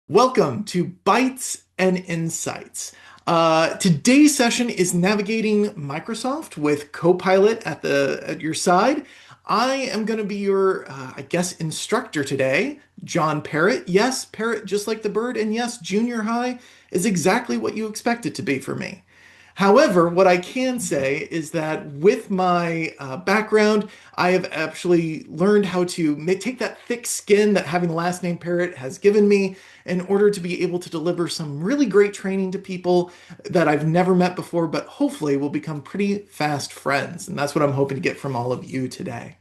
Welcome to Bytes and Insights. Today's session is navigating Microsoft with Copilot at your side. I am going to be your, I guess, instructor today, John Parrott. Yes, Parrot, just like the bird, and yes, junior high is exactly what you expect it to be for me. However, what I can say is that with my background, I have actually learned how to take that thick skin that having the last name Parrot has given me in order to be able to deliver some really great training to people that I've never met before, but hopefully will become pretty fast friends. And that's what I'm hoping to get from all of you today.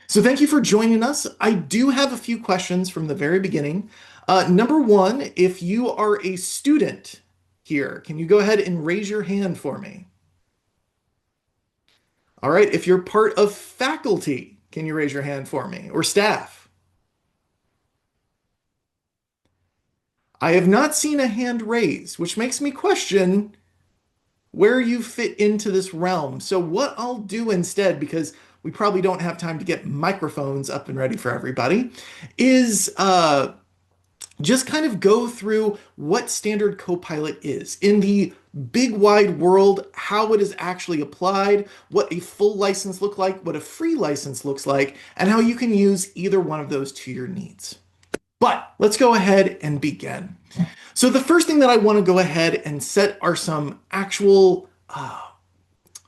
So thank you for joining us. I do have a few questions from the very beginning. Number one, if you are a student here, can you go ahead and raise your hand for me? All right, if you're part of faculty, can you raise your hand for me? Or staff? I have not seen a hand raised, which makes me question where you fit into this realm. So what I'll do instead, because we probably don't have time to get microphones up and ready for everybody, is just kind of go through what standard Copilot is in the big wide world, how it is actually applied, what a full license looks like, what a free license looks like, and how you can use either one of those to your needs. But let's go ahead and begin. So the first thing that I want to go ahead and set are some actual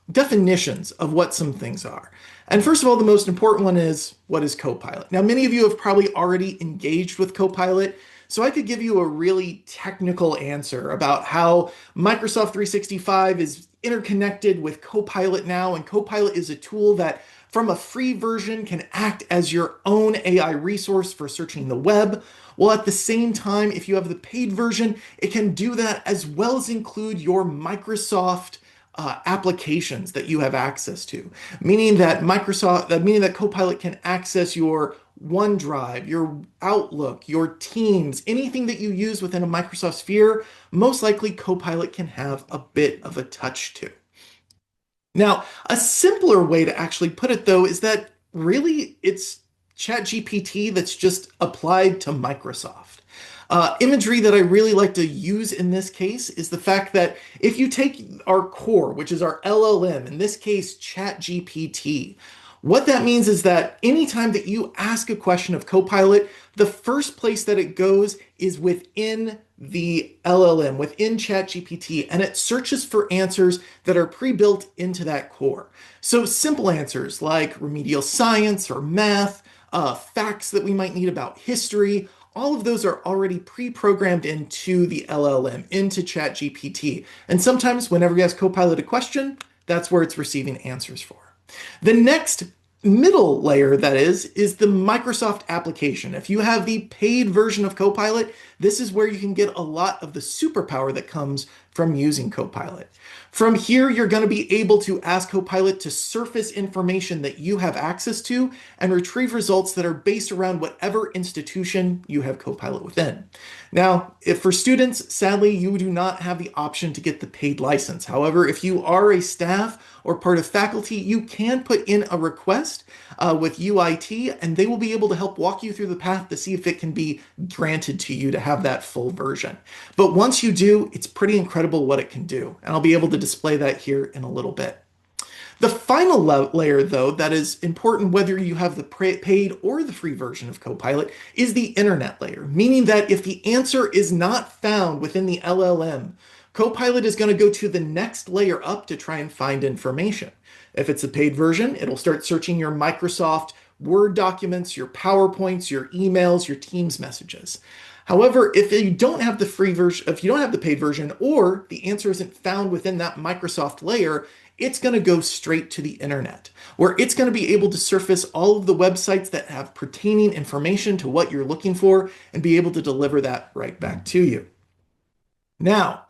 definitions of what some things are. And first of all, the most important one is, what is Copilot? Now, many of you have probably already engaged with Copilot, so I could give you a really technical answer about how Microsoft 365 is interconnected with Copilot now, and Copilot is a tool that from a free version can act as your own AI resource for searching the web. While at the same time, if you have the paid version, it can do that as well as include your Microsoft applications that you have access to, meaning that Copilot can access your OneDrive, your Outlook, your Teams, anything that you use within a Microsoft sphere, most likely Copilot can have a bit of a touch to. Now, a simpler way to actually put it though is that really it's ChatGPT that's just applied to Microsoft. Imagery that I really like to use in this case is the fact that if you take our core, which is our LLM, in this case, ChatGPT, what that means is that anytime that you ask a question of Copilot, the first place that it goes is within the LLM, within ChatGPT, and it searches for answers that are pre-built into that core. So simple answers like remedial science or math, facts that we might need about history, all of those are already pre-programmed into the LLM, into ChatGPT. And sometimes whenever you ask Copilot a question, that's where it's receiving answers for. The next middle layer, that is the Microsoft application. If you have the paid version of Copilot, this is where you can get a lot of the superpower that comes from using Copilot. From here, you're going to be able to ask Copilot to surface information that you have access to and retrieve results that are based around whatever institution you have Copilot within. Now, if for students, sadly, you do not have the option to get the paid license. However, if you are a staff or part of faculty, you can put in a request with UIT, and they will be able to help walk you through the path to see if it can be granted to you to have that full version. But once you do, it's pretty incredible what it can do, and I'll be able to display that here in a little bit. The final layer, though, that is important whether you have the paid or the free version of Copilot, is the internet layer, meaning that if the answer is not found within the LLM, Copilot is going to go to the next layer up to try and find information. If it's a paid version, it'll start searching your Microsoft Word documents, your PowerPoints, your emails, your Teams messages. However, if you don't have the free version, if you don't have the paid version, or the answer isn't found within that Microsoft layer, it's going to go straight to the internet, where it's going to be able to surface all of the websites that have pertaining information to what you're looking for and be able to deliver that right back to you. Now,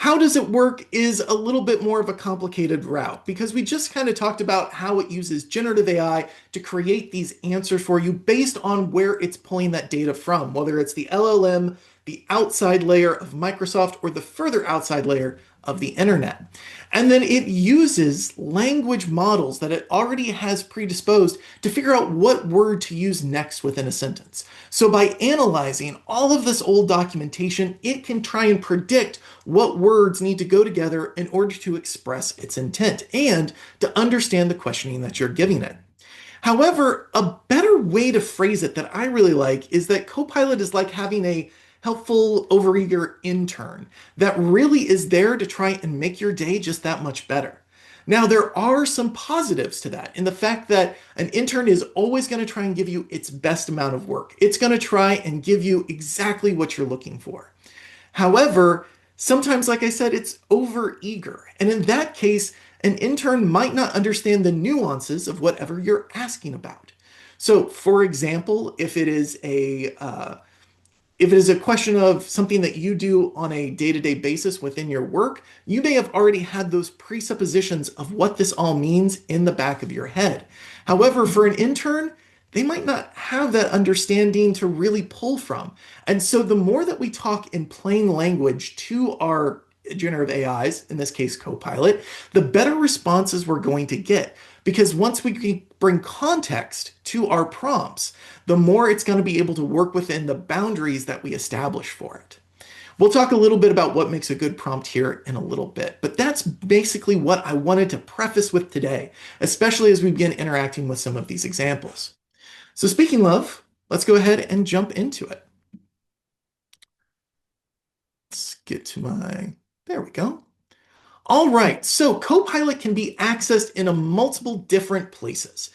how does it work is a little bit more of a complicated route because we just kind of talked about how it uses generative AI to create these answers for you based on where it's pulling that data from, whether it's the LLM, the outside layer of Microsoft, or the further outside layer of the internet. And then it uses language models that it already has predisposed to figure out what word to use next within a sentence. So by analyzing all of this old documentation, it can try and predict what words need to go together in order to express its intent and to understand the questioning that you're giving it. However, a better way to phrase it that I really like is that Copilot is like having a helpful, overeager intern that really is there to try and make your day just that much better. Now, there are some positives to that in the fact that an intern is always going to try and give you its best amount of work. It's going to try and give you exactly what you're looking for. However, sometimes, like I said, it's overeager. And in that case, an intern might not understand the nuances of whatever you're asking about. So, for example, if it is a question of something that you do on a day-to-day basis within your work, you may have already had those presuppositions of what this all means in the back of your head. However, for an intern, they might not have that understanding to really pull from. And so the more that we talk in plain language to our generative AIs, in this case Copilot, the better responses we're going to get. Because once we can bring context to our prompts, the more it's going to be able to work within the boundaries that we establish for it. We'll talk a little bit about what makes a good prompt here in a little bit, but that's basically what I wanted to preface with today, especially as we begin interacting with some of these examples. So speaking of, let's go ahead and jump into it. Let's get to there we go. All right, so Copilot can be accessed in a multiple different places.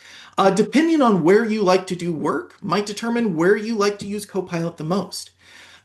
Depending on where you like to do work, might determine where you like to use Copilot the most.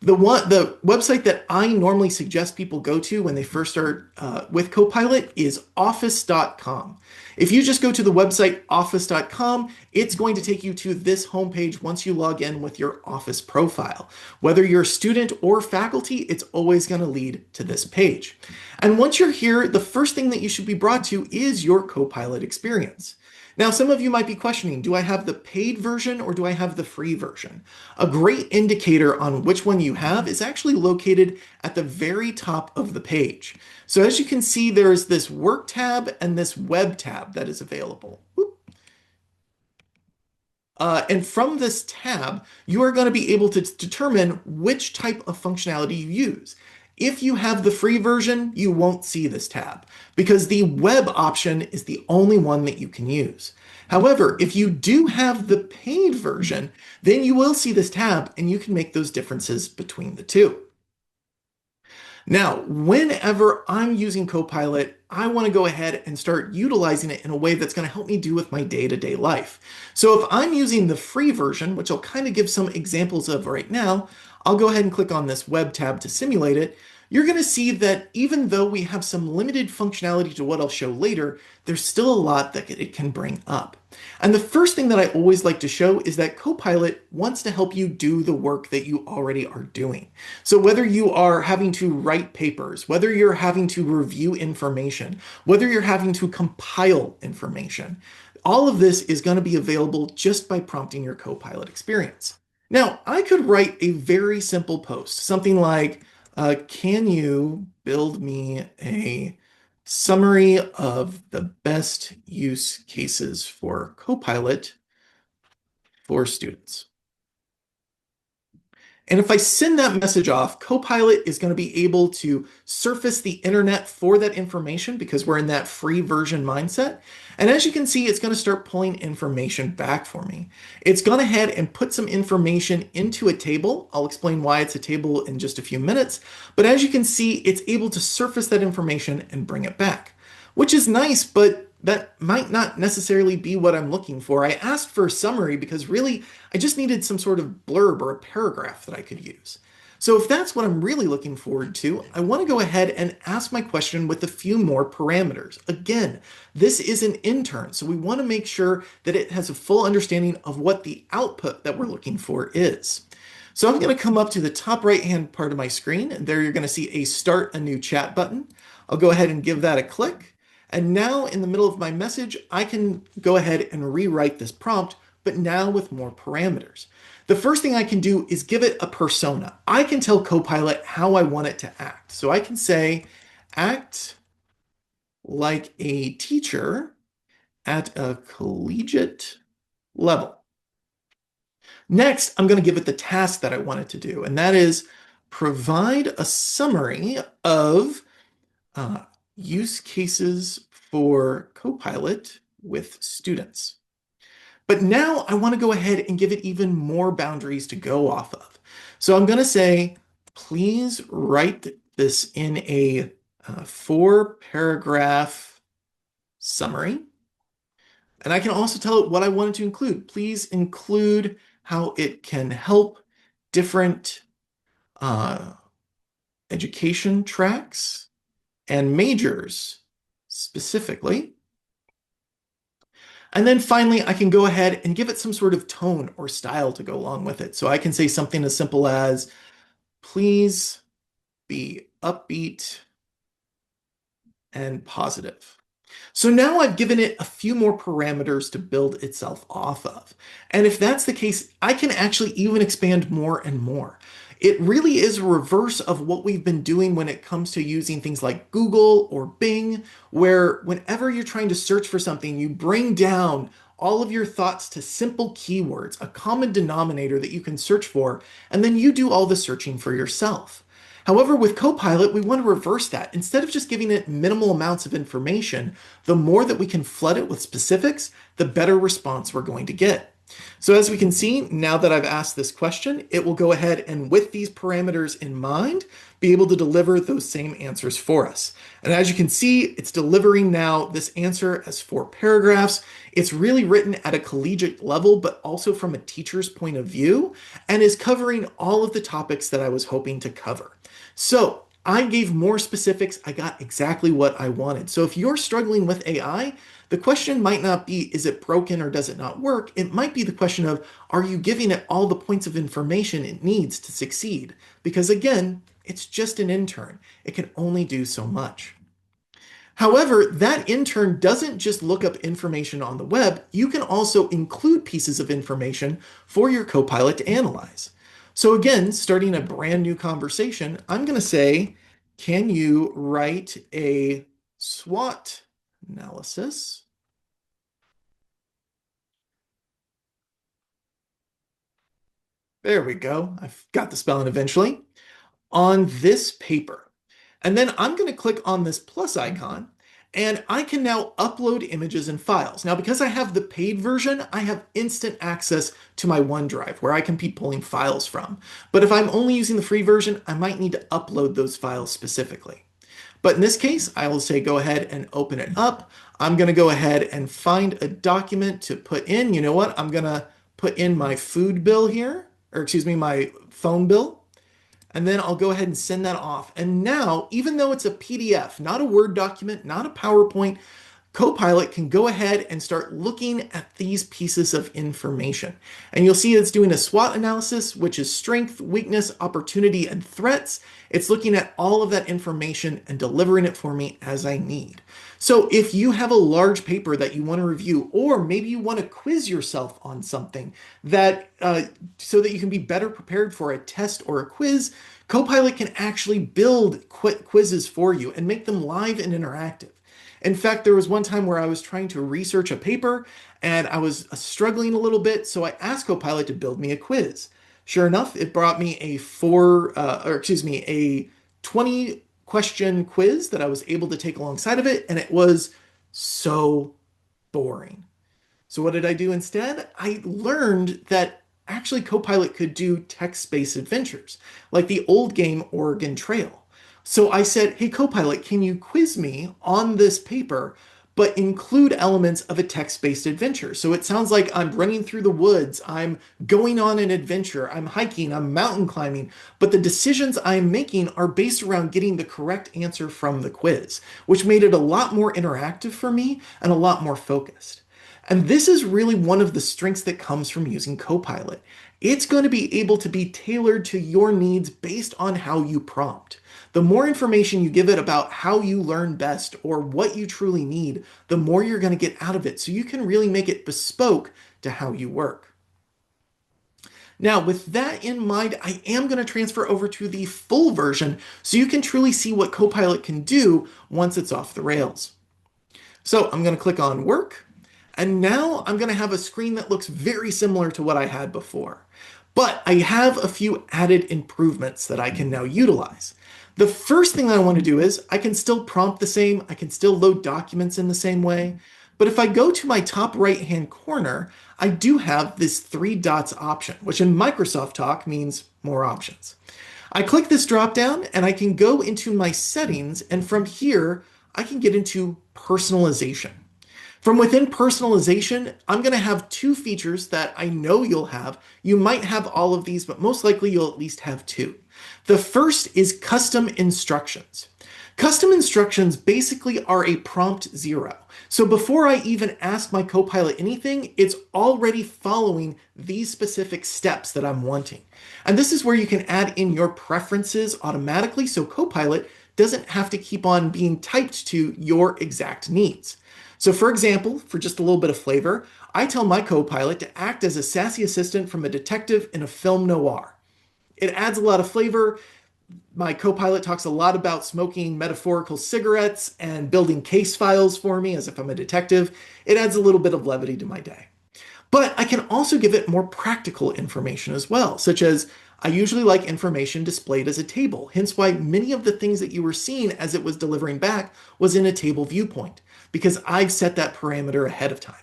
The website that I normally suggest people go to when they first start with Copilot is office.com. If you just go to the website office.com, it's going to take you to this homepage once you log in with your Office profile. Whether you're a student or faculty, it's always going to lead to this page. And once you're here, the first thing that you should be brought to is your Copilot experience. Now, some of you might be questioning, do I have the paid version or do I have the free version? A great indicator on which one you have is actually located at the very top of the page. So as you can see, there's this work tab and this web tab that is available. And from this tab, you are going to be able to determine which type of functionality you use. If you have the free version, you won't see this tab because the web option is the only one that you can use. However, if you do have the paid version, then you will see this tab and you can make those differences between the two. Now, whenever I'm using Copilot, I want to go ahead and start utilizing it in a way that's going to help me do with my day-to-day life. So if I'm using the free version, which I'll kind of give some examples of right now, I'll go ahead and click on this web tab to simulate it. You're going to see that even though we have some limited functionality to what I'll show later, there's still a lot that it can bring up. And the first thing that I always like to show is that Copilot wants to help you do the work that you already are doing. So whether you are having to write papers, whether you're having to review information, whether you're having to compile information, all of this is going to be available just by prompting your Copilot experience. Now, I could write a very simple post, something like, can you build me a summary of the best use cases for Copilot for students? And if I send that message off, Copilot is going to be able to surface the internet for that information because we're in that free version mindset. And as you can see, it's going to start pulling information back for me. It's gone ahead and put some information into a table. I'll explain why it's a table in just a few minutes. But as you can see, it's able to surface that information and bring it back, which is nice, but that might not necessarily be what I'm looking for. I asked for a summary because really I just needed some sort of blurb or a paragraph that I could use. So if that's what I'm really looking forward to, I want to go ahead and ask my question with a few more parameters. Again, this is an intern, so we want to make sure that it has a full understanding of what the output that we're looking for is. So I'm going to come up to the top right-hand part of my screen, and there you're going to see a Start a New Chat button. I'll go ahead and give that a click. And now in the middle of my message, I can go ahead and rewrite this prompt, but now with more parameters. The first thing I can do is give it a persona. I can tell Copilot how I want it to act. So I can say, Act like a teacher at a collegiate level. Next, I'm going to give it the task that I want it to do, and that is provide a summary of uh, use cases for Copilot with students. But now I want to go ahead and give it even more boundaries to go off of. So I'm going to say, please write this in a 4 paragraph summary. And I can also tell it what I wanted to include. Please include how it can help different uh, education tracks and majors specifically. And then finally, I can go ahead and give it some sort of tone or style to go along with it. So I can say something as simple as, please be upbeat and positive. So now I've given it a few more parameters to build itself off of. And if that's the case, I can actually even expand more and more. It really is a reverse of what we've been doing when it comes to using things like Google or Bing, where whenever you're trying to search for something, you bring down all of your thoughts to simple keywords, a common denominator that you can search for, and then you do all the searching for yourself. However, with Copilot, we want to reverse that. Instead of just giving it minimal amounts of information, the more that we can flood it with specifics, the better response we're going to get. So as we can see, now that I've asked this question, it will go ahead and with these parameters in mind, be able to deliver those same answers for us. And as you can see, it's delivering now this answer as 4 paragraphs. It's really written at a collegiate level, but also from a teacher's point of view, and is covering all of the topics that I was hoping to cover. So I gave more specifics. I got exactly what I wanted. So if you're struggling with AI, the question might not be, is it broken or does it not work? It might be the question of, are you giving it all the points of information it needs to succeed? Because again, it's just an intern. It can only do so much. However, that intern doesn't just look up information on the web. You can also include pieces of information for your Copilot to analyze. So again, starting a brand new conversation, I'm going to say, can you write a SWOT analysis? There we go. I've got the spelling eventually. On this paper. And then I'm going to click on this plus icon and I can now upload images and files. Now, because I have the paid version, I have instant access to my OneDrive where I can be pulling files from. But if I'm only using the free version, I might need to upload those files specifically. But in this case, I will say go ahead and open it up. I'm going to go ahead and find a document to put in. You know what? I'm going to put in my food bill here, or excuse me, my phone bill. And then I'll go ahead and send that off. And now, even though it's a PDF, not a Word document, not a PowerPoint, Copilot can go ahead and start looking at these pieces of information. And you'll see it's doing a SWOT analysis, which is strength, weakness, opportunity, and threats. It's looking at all of that information and delivering it for me as I need. So if you have a large paper that you want to review, or maybe you want to quiz yourself on something that so that you can be better prepared for a test or a quiz, Copilot can actually build quizzes for you and make them live and interactive. In fact, there was one time where I was trying to research a paper and I was struggling a little bit, so I asked Copilot to build me a quiz. Sure enough, it brought me a 20 question quiz that I was able to take alongside of it, and it was so boring. So what did I do instead? I learned that actually Copilot could do text-based adventures, like the old game Oregon Trail. So I said, hey, Copilot, can you quiz me on this paper, but include elements of a text-based adventure? So it sounds like I'm running through the woods, I'm going on an adventure, I'm hiking, I'm mountain climbing, but the decisions I'm making are based around getting the correct answer from the quiz, which made it a lot more interactive for me and a lot more focused. And this is really one of the strengths that comes from using Copilot. It's going to be able to be tailored to your needs based on how you prompt. The more information you give it about how you learn best or what you truly need, the more you're going to get out of it. So you can really make it bespoke to how you work. Now, with that in mind, I am going to transfer over to the full version so you can truly see what Copilot can do once it's off the rails. So I'm going to click on Work, and now I'm going to have a screen that looks very similar to what I had before. But I have a few added improvements that I can now utilize. The first thing that I want to do is I can still prompt the same, I can still load documents in the same way. But if I go to my top right hand corner, I do have this three dots option, which in Microsoft talk means more options. I click this drop down and I can go into my settings, and from here, I can get into personalization. From within personalization, I'm going to have two features that I know you'll have. You might have all of these, but most likely you'll at least have two. The first is custom instructions. Custom instructions basically are a prompt zero. So before I even ask my Copilot anything, it's already following these specific steps that I'm wanting. And this is where you can add in your preferences automatically so Copilot doesn't have to keep on being typed to your exact needs. So for example, for just a little bit of flavor, I tell my Copilot to act as a sassy assistant from a detective in a film noir. It adds a lot of flavor. My Copilot talks a lot about smoking metaphorical cigarettes and building case files for me as if I'm a detective. It adds a little bit of levity to my day. But I can also give it more practical information as well, such as I usually like information displayed as a table, hence why many of the things that you were seeing as it was delivering back was in a table viewpoint, because I've set that parameter ahead of time.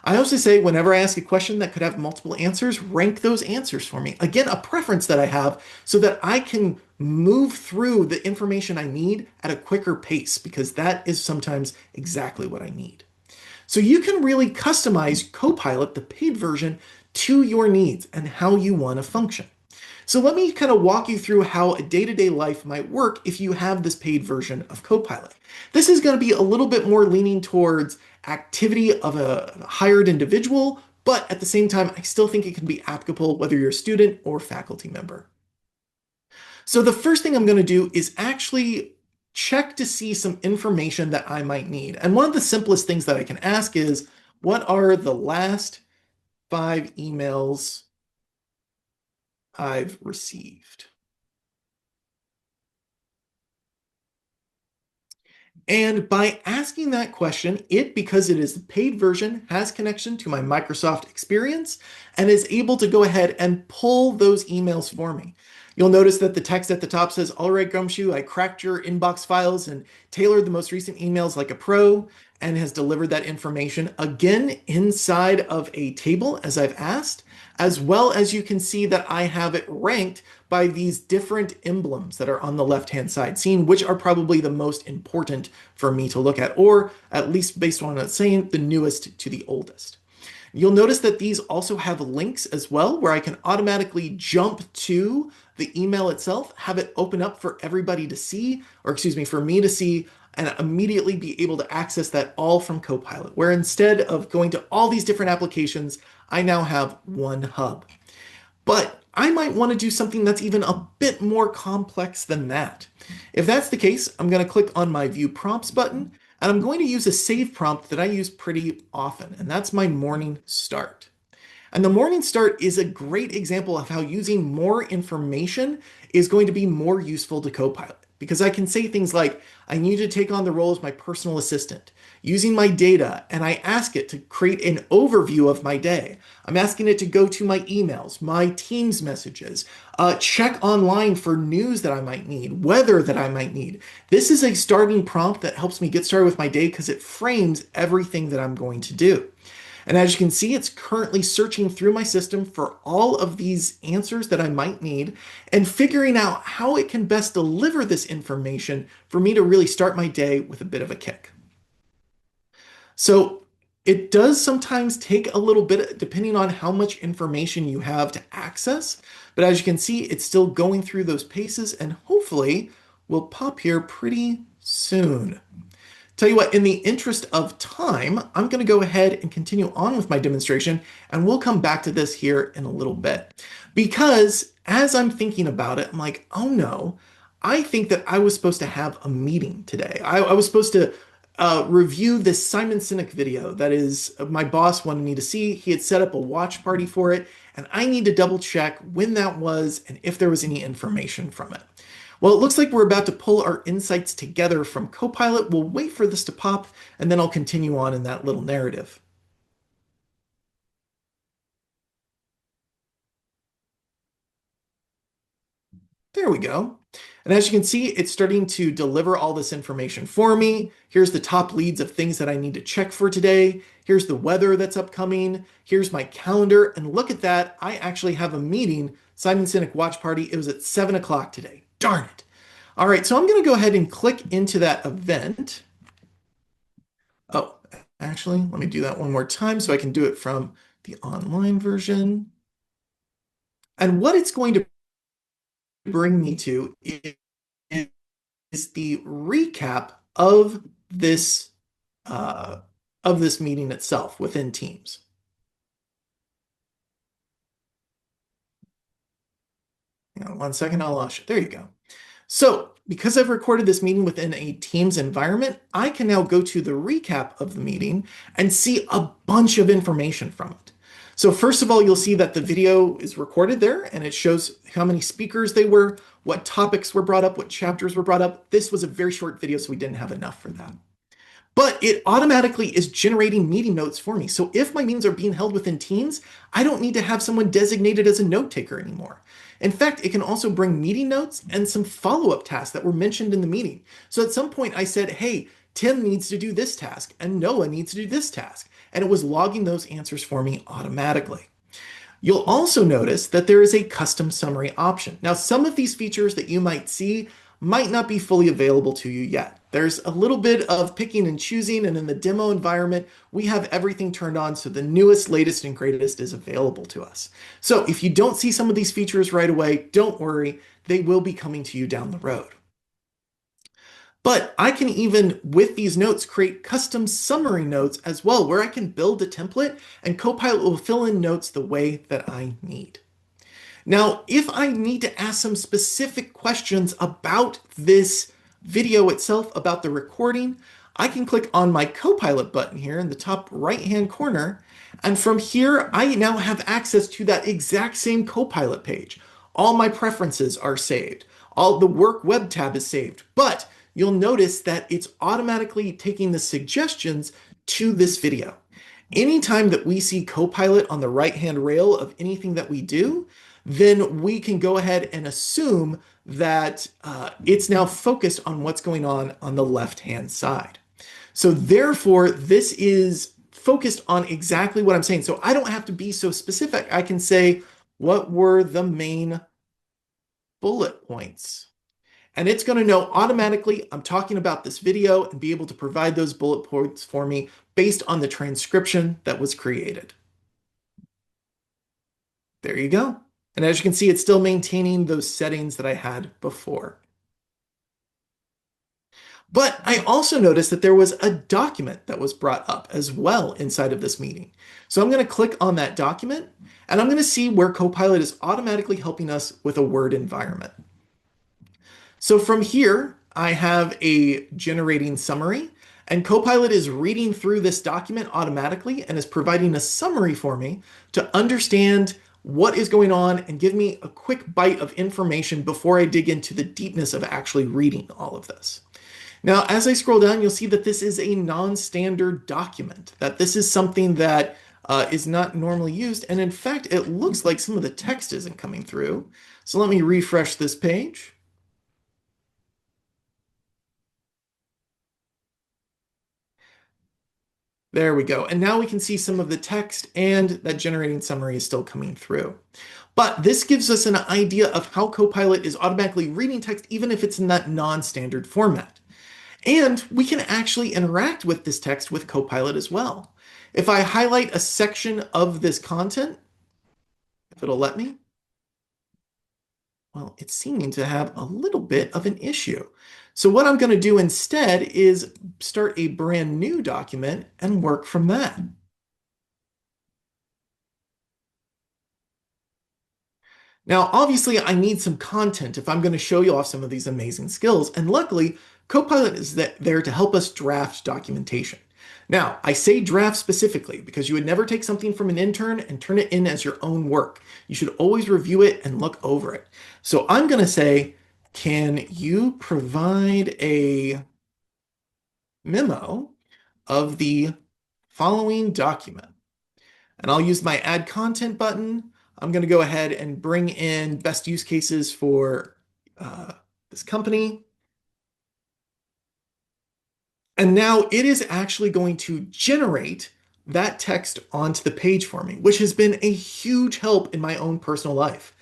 I also say whenever I ask a question that could have multiple answers, rank those answers for me. Again, a preference that I have so that I can move through the information I need at a quicker pace, because that is sometimes exactly what I need. So you can really customize Copilot, the paid version, to your needs and how you want to function. So let me kind of walk you through how a day-to-day life might work if you have this paid version of Copilot. This is going to be a little bit more leaning towards activity of a hired individual, but at the same time, I still think it can be applicable whether you're a student or faculty member. So the first thing I'm going to do is actually check to see some information that I might need. And one of the simplest things that I can ask is, what are the last 5 emails I've received? And by asking that question, it, because it is the paid version, has connection to my Microsoft experience and is able to go ahead and pull those emails for me. You'll notice that the text at the top says, "All right, Gumshoe, I cracked your inbox files and tailored the most recent emails like a pro," and has delivered that information again inside of a table as I've asked, as well as you can see that I have it ranked by these different emblems that are on the left-hand side, seeing which are probably the most important for me to look at, or at least based on what it's saying, the newest to the oldest. You'll notice that these also have links as well, where I can automatically jump to the email itself, have it open up for everybody to see, or excuse me, for me to see, and immediately be able to access that all from Copilot, where instead of going to all these different applications, I now have one hub. But I might want to do something that's even a bit more complex than that. If that's the case, I'm going to click on my View Prompts button, and I'm going to use a save prompt that I use pretty often, and that's my morning start. And the morning start is a great example of how using more information is going to be more useful to Copilot. Because I can say things like, I need to take on the role as my personal assistant, using my data, and I ask it to create an overview of my day. I'm asking it to go to my emails, my Teams messages, check online for news that I might need, weather that I might need. This is a starting prompt that helps me get started with my day because it frames everything that I'm going to do. And as you can see, it's currently searching through my system for all of these answers that I might need and figuring out how it can best deliver this information for me to really start my day with a bit of a kick. So it does sometimes take a little bit, depending on how much information you have to access. But as you can see, it's still going through those paces and hopefully will pop here pretty soon. Tell you what, in the interest of time, I'm going to go ahead and continue on with my demonstration, and we'll come back to this here in a little bit. Because as I'm thinking about it, I'm like, oh no, I think that I was supposed to have a meeting today. I was supposed to review this Simon Sinek video that is my boss wanted me to see. He had set up a watch party for it, and I need to double check when that was and if there was any information from it. Well, it looks like we're about to pull our insights together from Copilot. We'll wait for this to pop, and then I'll continue on in that little narrative. There we go. And as you can see, it's starting to deliver all this information for me. Here's the top leads of things that I need to check for today. Here's the weather that's upcoming. Here's my calendar. And look at that. I actually have a meeting, Simon Sinek Watch Party. It was at 7 o'clock today. Darn it. All right, so I'm going to go ahead and click into that event. Oh, actually, let me do that one more time so I can do it from the online version. And what it's going to bring me to is the recap this uh, of this meeting itself within Teams. Hang on one second, I'll launch it. There you go. So, because I've recorded this meeting within a Teams environment, I can now go to the recap of the meeting and see a bunch of information from it. So first of all, you'll see that the video is recorded there and it shows how many speakers they were, what topics were brought up, what chapters were brought up. This was a very short video, so we didn't have enough for that. But it automatically is generating meeting notes for me. So if my meetings are being held within Teams, I don't need to have someone designated as a note taker anymore. In fact, it can also bring meeting notes and some follow-up tasks that were mentioned in the meeting. So at some point I said, hey, Tim needs to do this task and Noah needs to do this task. And it was logging those answers for me automatically. You'll also notice that there is a custom summary option. Now, some of these features that you might see might not be fully available to you yet. There's a little bit of picking and choosing, and in the demo environment, we have everything turned on so the newest, latest, and greatest is available to us. So if you don't see some of these features right away, don't worry, they will be coming to you down the road. But I can even, with these notes, create custom summary notes as well, where I can build a template and Copilot will fill in notes the way that I need. Now, if I need to ask some specific questions about this video itself, about the recording, I can click on my Copilot button here in the top right-hand corner. And from here, I now have access to that exact same Copilot page. All my preferences are saved. All the work web tab is saved. But you'll notice that it's automatically taking the suggestions to this video. Anytime that we see Copilot on the right-hand rail of anything that we do, then we can go ahead and assume that it's now focused on what's going on the left-hand side. So therefore, this is focused on exactly what I'm saying. So I don't have to be so specific. I can say, what were the main bullet points? And it's going to know automatically I'm talking about this video and be able to provide those bullet points for me based on the transcription that was created. There you go. And as you can see, it's still maintaining those settings that I had before. But I also noticed that there was a document that was brought up as well inside of this meeting. So I'm going to click on that document and I'm going to see where Copilot is automatically helping us with a Word environment. So from here, I have a generating summary, and Copilot is reading through this document automatically and is providing a summary for me to understand what is going on and give me a quick bite of information before I dig into the deepness of actually reading all of this. Now, as I scroll down, you'll see that this is a non-standard document, that this is something that is not normally used. And in fact, it looks like some of the text isn't coming through. So let me refresh this page. There we go. And now we can see some of the text and that generating summary is still coming through. But this gives us an idea of how Copilot is automatically reading text, even if it's in that non-standard format. And we can actually interact with this text with Copilot as well. If I highlight a section of this content, if it'll let me, well, it's seeming to have a little bit of an issue. So what I'm going to do instead is start a brand new document and work from that. Now, obviously, I need some content if I'm going to show you off some of these amazing skills. And luckily, Copilot is there to help us draft documentation. Now, I say draft specifically because you would never take something from an intern and turn it in as your own work. You should always review it and look over it. So I'm going to say, can you provide a memo of the following document? And I'll use my add content button. I'm going to go ahead and bring in best use cases for uh, this company. And now it is actually going to generate that text onto the page for me, which has been a huge help in my own personal life.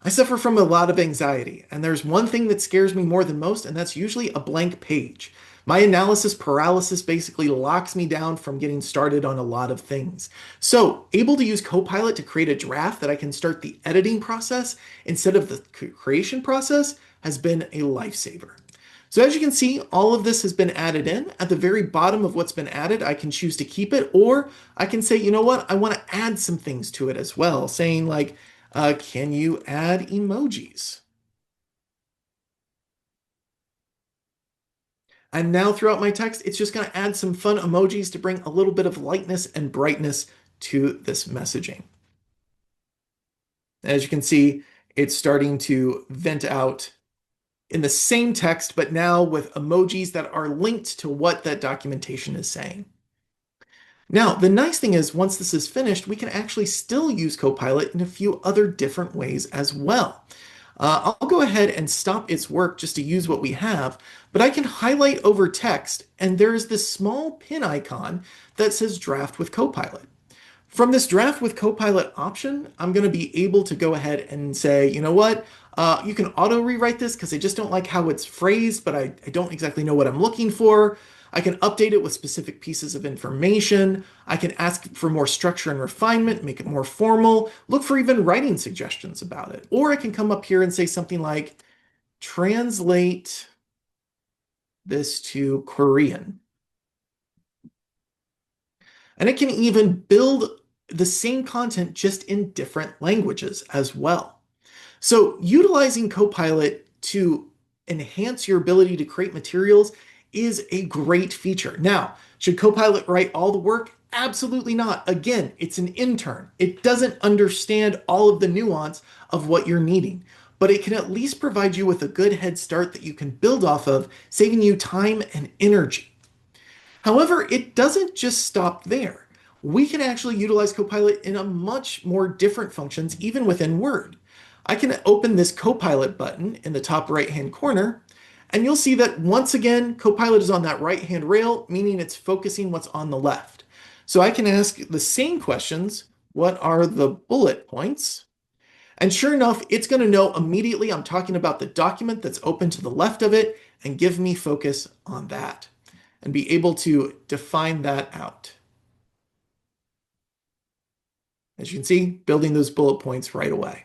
I suffer from a lot of anxiety, and there's one thing that scares me more than most, and that's usually a blank page. My analysis paralysis basically locks me down from getting started on a lot of things. So, able to use Copilot to create a draft that I can start the editing process instead of the creation process has been a lifesaver. So as you can see, all of this has been added in. At the very bottom of what's been added, I can choose to keep it, or I can say, you know what, I want to add some things to it as well, saying like, can you add emojis? And now throughout my text, it's just going to add some fun emojis to bring a little bit of lightness and brightness to this messaging. As you can see, it's starting to vent out in the same text, but now with emojis that are linked to what that documentation is saying. Now, the nice thing is once this is finished, we can actually still use Copilot in a few other different ways as well. I'll go ahead and stop its work just to use what we have, but I can highlight over text, and there is this small pin icon that says Draft with Copilot. From this Draft with Copilot option, I'm going to be able to go ahead and say, you know what, you can auto rewrite this because I just don't like how it's phrased, but I don't exactly know what I'm looking for. I can update it with specific pieces of information. I can ask for more structure and refinement, make it more formal, look for even writing suggestions about it. Or I can come up here and say something like, translate this to Korean. And it can even build the same content just in different languages as well. So utilizing Copilot to enhance your ability to create materials is a great feature. Now, should Copilot write all the work? Absolutely not. Again, it's an intern. It doesn't understand all of the nuance of what you're needing, but it can at least provide you with a good head start that you can build off of, saving you time and energy. However, it doesn't just stop there. We can actually utilize Copilot in a much more different functions, even within Word. I can open this Copilot button in the top right-hand corner, and you'll see that once again, Copilot is on that right-hand rail, meaning it's focusing what's on the left. So I can ask the same questions. What are the bullet points? And sure enough, it's going to know immediately I'm talking about the document that's open to the left of it and give me focus on that and be able to define that out. As you can see, building those bullet points right away.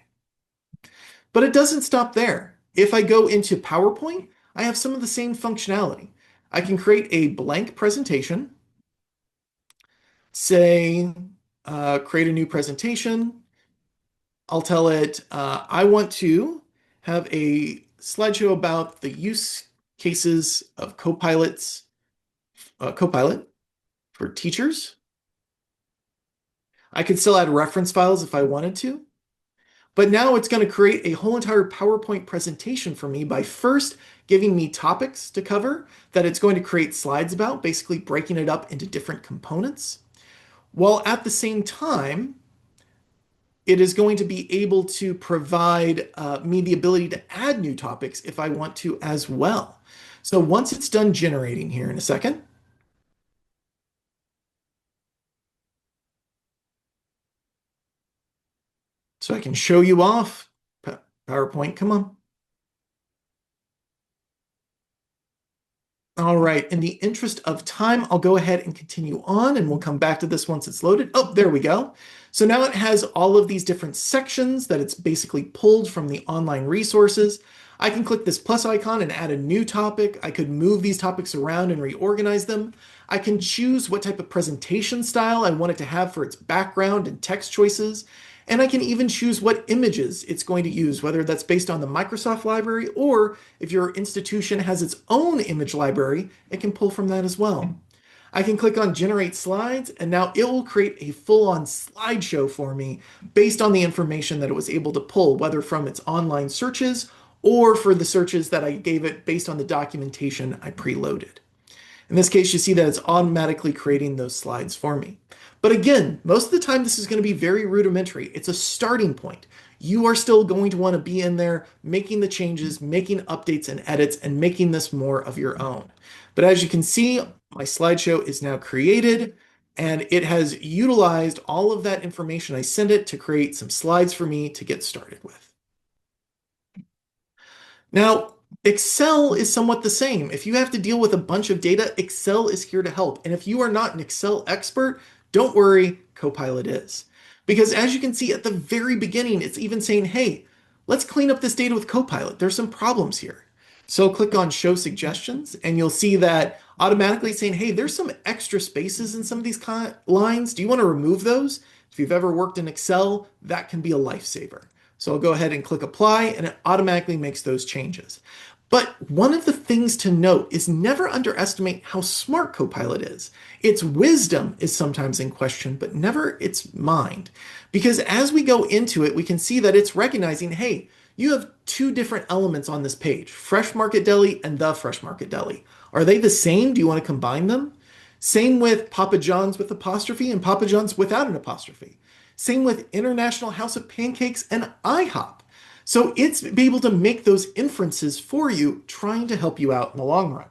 But it doesn't stop there. If I go into PowerPoint, I have some of the same functionality. I can create a blank presentation, say, create a new presentation. I'll tell it, I want to have a slideshow about the use cases of Copilot for teachers. I could still add reference files if I wanted to. But now it's going to create a whole entire PowerPoint presentation for me by first giving me topics to cover that it's going to create slides about, basically breaking it up into different components, while at the same time, it is going to be able to provide me the ability to add new topics if I want to as well. So once it's done generating here in a second, so I can show you off, PowerPoint, come on. All right, in the interest of time, I'll go ahead and continue on and we'll come back to this once it's loaded. Oh, there we go. So now it has all of these different sections that it's basically pulled from the online resources. I can click this plus icon and add a new topic. I could move these topics around and reorganize them. I can choose what type of presentation style I want it to have for its background and text choices. And I can even choose what images it's going to use, whether that's based on the Microsoft library or if your institution has its own image library, it can pull from that as well. I can click on generate slides, and now it will create a full-on slideshow for me based on the information that it was able to pull, whether from its online searches or for the searches that I gave it based on the documentation I preloaded. In this case, you see that it's automatically creating those slides for me. But again, most of the time, this is going to be very rudimentary. It's a starting point. You are still going to want to be in there making the changes, making updates and edits, and making this more of your own. But as you can see, my slideshow is now created, and it has utilized all of that information I sent it to create some slides for me to get started with. Now, Excel is somewhat the same. If you have to deal with a bunch of data, Excel is here to help. And if you are not an Excel expert, don't worry, Copilot is. Because as you can see at the very beginning, it's even saying, hey, let's clean up this data with Copilot. There's some problems here. So click on Show Suggestions, and you'll see that automatically saying, hey, there's some extra spaces in some of these lines. Do you want to remove those? If you've ever worked in Excel, that can be a lifesaver. So I'll go ahead and click apply, and it automatically makes those changes. But one of the things to note is never underestimate how smart Copilot is. Its wisdom is sometimes in question, but never its mind. Because as we go into it, we can see that it's recognizing, hey, you have two different elements on this page, Fresh Market Deli and the Fresh Market Deli. Are they the same? Do you want to combine them? Same with Papa John's with apostrophe and Papa John's without an apostrophe. Same with International House of Pancakes and IHOP. So it's be able to make those inferences for you, trying to help you out in the long run.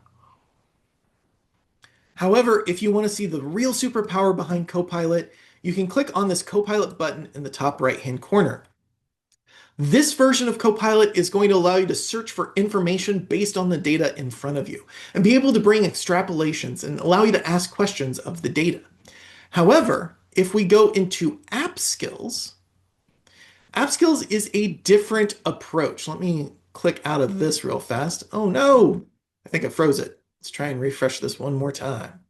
However, if you want to see the real superpower behind Copilot, you can click on this Copilot button in the top right-hand corner. This version of Copilot is going to allow you to search for information based on the data in front of you and be able to bring extrapolations and allow you to ask questions of the data. However, if we go into App Skills is a different approach. Let me click out of this real fast. Oh no, I think I froze it. Let's try and refresh this one more time.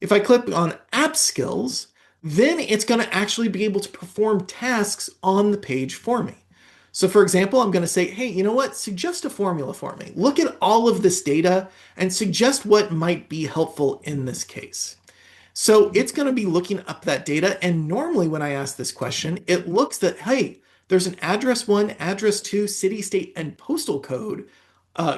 If I click on App Skills, then it's going to actually be able to perform tasks on the page for me. So for example, I'm going to say, hey, you know what? Suggest a formula for me. Look at all of this data and suggest what might be helpful in this case. So it's going to be looking up that data. And normally when I ask this question, it looks that, hey, there's an address 1, address 2, city, state, and postal code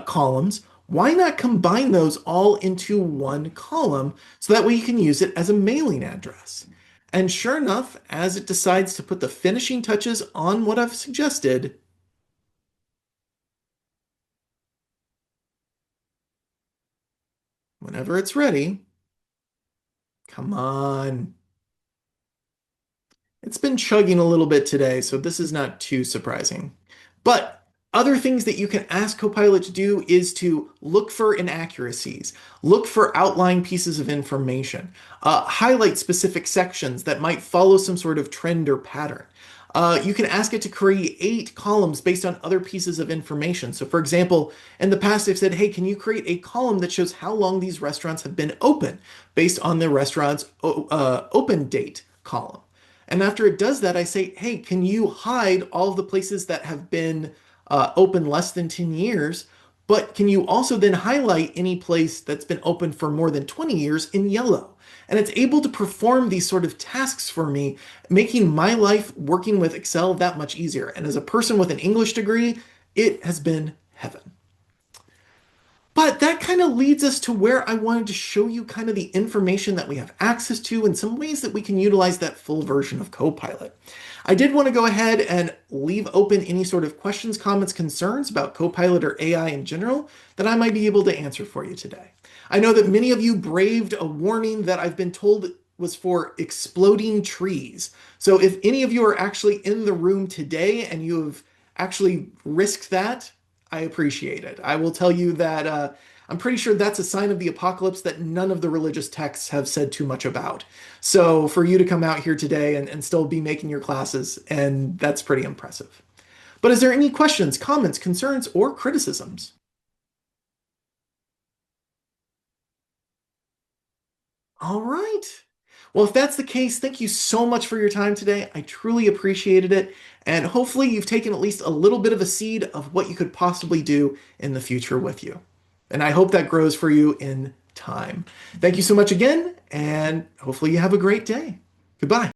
columns. Why not combine those all into one column so that way you can use it as a mailing address? And sure enough, as it decides to put the finishing touches on what I've suggested, whenever it's ready, come on. It's been chugging a little bit today, so this is not too surprising. But other things that you can ask Copilot to do is to look for inaccuracies, look for outlying pieces of information, highlight specific sections that might follow some sort of trend or pattern. You can ask it to create columns based on other pieces of information. So for example, in the past, I've said, hey, can you create a column that shows how long these restaurants have been open based on the restaurant's open date column? And after it does that, I say, hey, can you hide all of the places that have been open less than 10 years? But can you also then highlight any place that's been open for more than 20 years in yellow? And it's able to perform these sort of tasks for me, making my life working with Excel that much easier. And as a person with an English degree, it has been heaven. But that kind of leads us to where I wanted to show you kind of the information that we have access to and some ways that we can utilize that full version of Copilot. I did want to go ahead and leave open any sort of questions, comments, concerns about Copilot or AI in general that I might be able to answer for you today. I know that many of you braved a warning that I've been told was for exploding trees. So if any of you are actually in the room today and you have actually risked that, I appreciate it. I will tell you that I'm pretty sure that's a sign of the apocalypse that none of the religious texts have said too much about. So for you to come out here today and still be making your classes, and that's pretty impressive. But is there any questions, comments, concerns, or criticisms? All right. Well, if that's the case, thank you so much for your time today. I truly appreciated it. And hopefully you've taken at least a little bit of a seed of what you could possibly do in the future with you. And I hope that grows for you in time. Thank you so much again, and hopefully you have a great day. Goodbye.